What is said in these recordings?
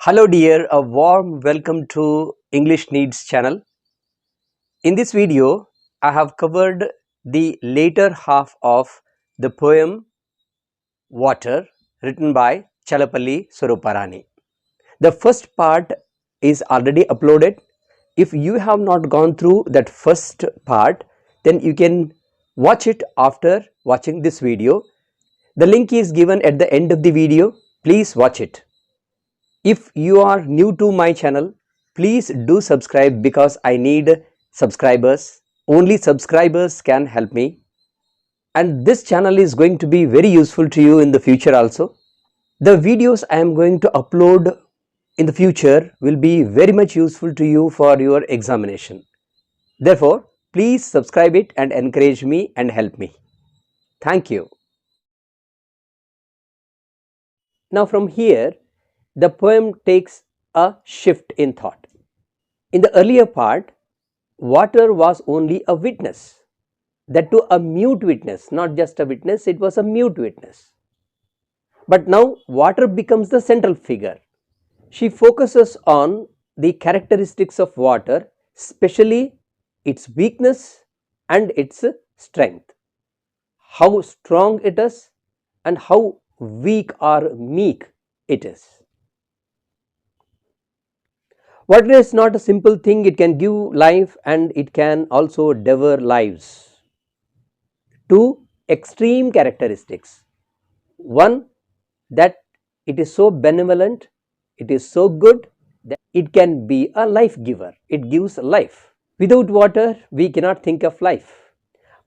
Hello dear, a warm welcome to English Needs channel. In this video, I have covered the later half of the poem Water written by Chalapalli Swaruparani. The first part is already uploaded. If you have not gone through that first part, then you can watch it after watching this video. The link is given at the end of the video. Please watch it. If you are new to my channel, please do subscribe because I need subscribers. Only subscribers can help me. And this channel is going to be very useful to you in the future also. The videos I am going to upload in the future will be very much useful to you for your examination. Therefore, please subscribe it and encourage me and help me. Thank you. Now from here, the poem takes a shift in thought. In the earlier part, water was only a witness, that too a mute witness, not just a witness, it was a mute witness. But now water becomes the central figure. She focuses on the characteristics of water, especially its weakness and its strength, how strong it is and how weak or meek it is. Water is not a simple thing, it can give life and it can also devour lives. Two extreme characteristics. One, that it is so benevolent, it is so good that it can be a life giver, it gives life. Without water, we cannot think of life.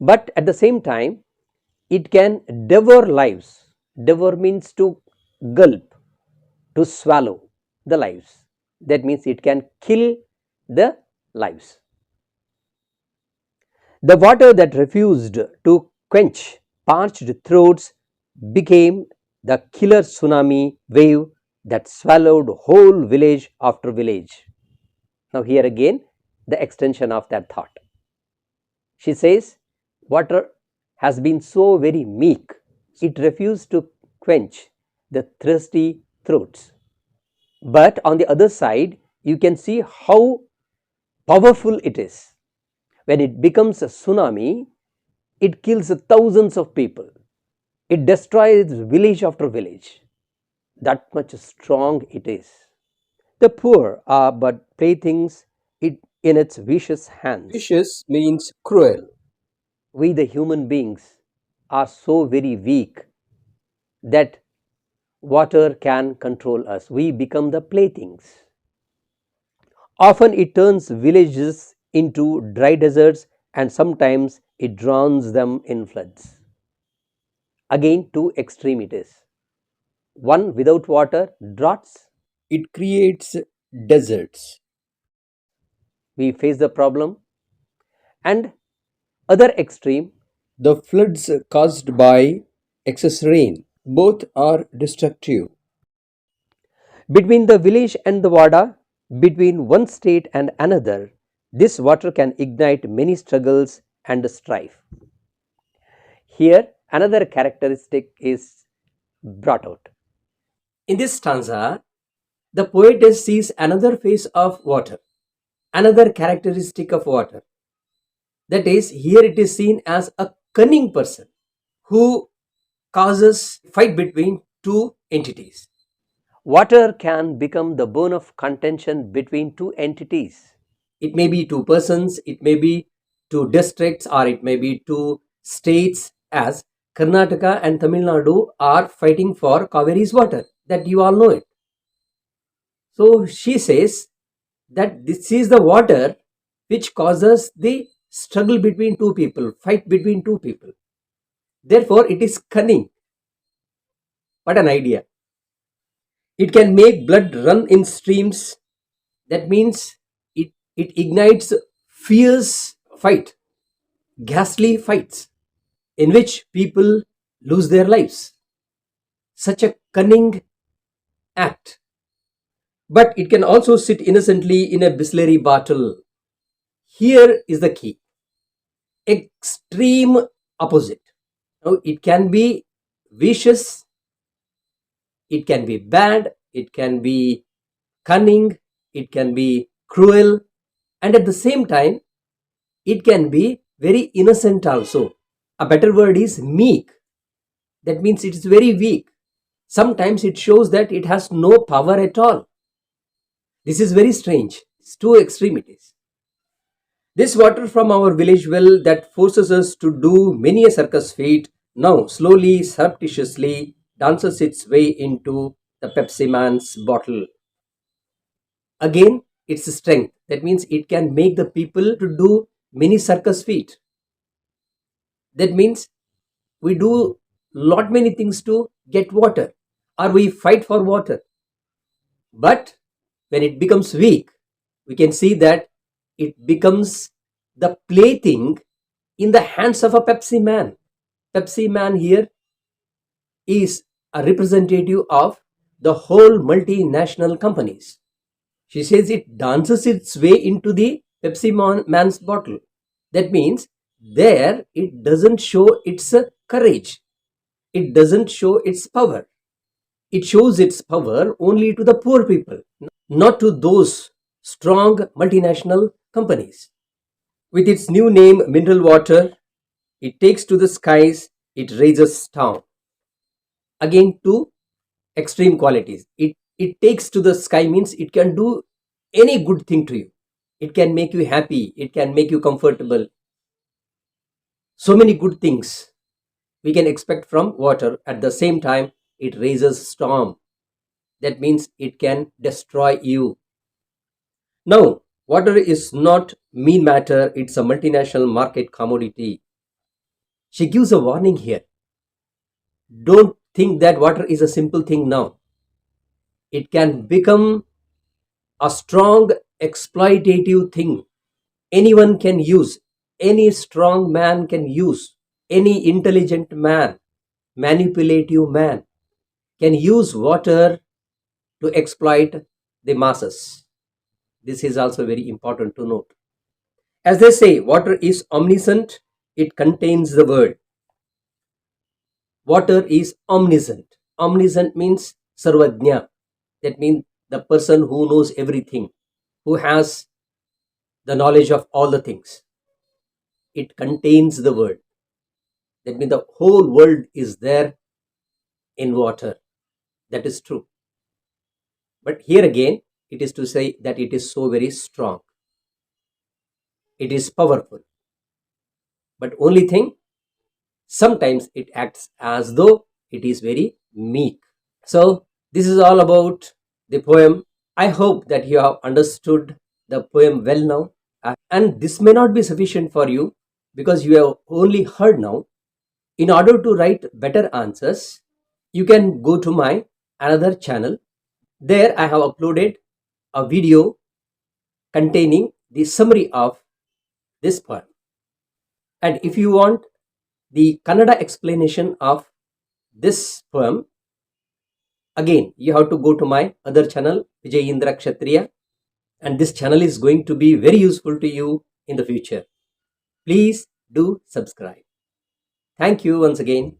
But at the same time, it can devour lives. Devour means to gulp, to swallow the lives. That means it can kill the lives. The water that refused to quench parched throats became the killer tsunami wave that swallowed whole village after village. Now here again the extension of that thought. She says water has been so very meek, it refused to quench the thirsty throats. But on the other side, you can see how powerful it is. When it becomes a tsunami, it kills thousands of people. It destroys village after village. That much strong it is. The poor are but playthings in its vicious hands. Vicious means cruel. We the human beings are so very weak that water can control us. We become the playthings. Often it turns villages into dry deserts and sometimes it drowns them in floods. Again, two extremities. One, without water, droughts. It creates deserts. We face the problem. And other extreme, The floods caused by excess rain. Both are destructive. between the village and the wada, between one state and another, this water can ignite many struggles and strife. Here, another characteristic is brought out. In this stanza, the poetess sees another face of water, another characteristic of water. That is, here it is seen as a cunning person who causes fight between two entities. Water can become the bone of contention between two entities. It may be two persons, it may be two districts, or it may be two states, as Karnataka and Tamil Nadu are fighting for Kaveri's water, that you all know it. So she says that this is the water which causes the struggle between two people, fight between two people. Therefore, it is cunning. What an idea. It can make blood run in streams. That means it ignites fierce fight, ghastly fights in which people lose their lives. Such a cunning act. But it can also sit innocently in a Bisleri bottle. Here is the key. Extreme opposite. Now, it can be vicious, it can be bad, it can be cunning, it can be cruel, and at the same time, it can be very innocent also. A better word is meek. That means it is very weak. Sometimes it shows that it has no power at all. This is very strange. It's two extremities. This water from our village well that forces us to do many a circus feat now slowly, surreptitiously dances its way into the Pepsi Man's bottle. Again, its strength. That means it can make the people to do many circus feat. That means we do lot many things to get water, or we fight for water. But when it becomes weak, we can see that it becomes the plaything in the hands of a Pepsi man. Pepsi man here is a representative of the whole multinational companies. She says it dances its way into the man's bottle. That means there it doesn't show its courage. It doesn't show its power. It shows its power only to the poor people, not to those strong multinational companies. With its new name, mineral water, it takes to the skies, it raises town. Again, two extreme qualities. It takes to the sky means it can do any good thing to you. It can make you happy, it can make you comfortable. So many good things we can expect from water. At the same time, it raises storm. That means it can destroy you. Now, water is not mean matter, it's a multinational market commodity. She gives a warning here. Don't think that water is a simple thing now. It can become a strong exploitative thing. Anyone can use, any strong man can use, any intelligent man, manipulative man can use water to exploit the masses. This is also very important to note. As they say, water is omniscient, it contains the word. Water is omniscient. Omniscient means sarvajna. That means the person who knows everything, who has the knowledge of all the things. It contains the word. That means the whole world is there in water. That is true. But here again, it is to say that it is so very strong. It is powerful. But only thing, sometimes it acts as though it is very meek. So this is all about the poem. I hope that you have understood the poem well now. And this may not be sufficient for you because you have only heard now. In order to write better answers, you can go to my another channel. There I have uploaded a video containing the summary of this poem. And if you want the Kannada explanation of this poem, again you have to go to my other channel, Vijayeendra Kshatriya, and this channel is going to be very useful to you in the future. Please do subscribe. Thank you once again.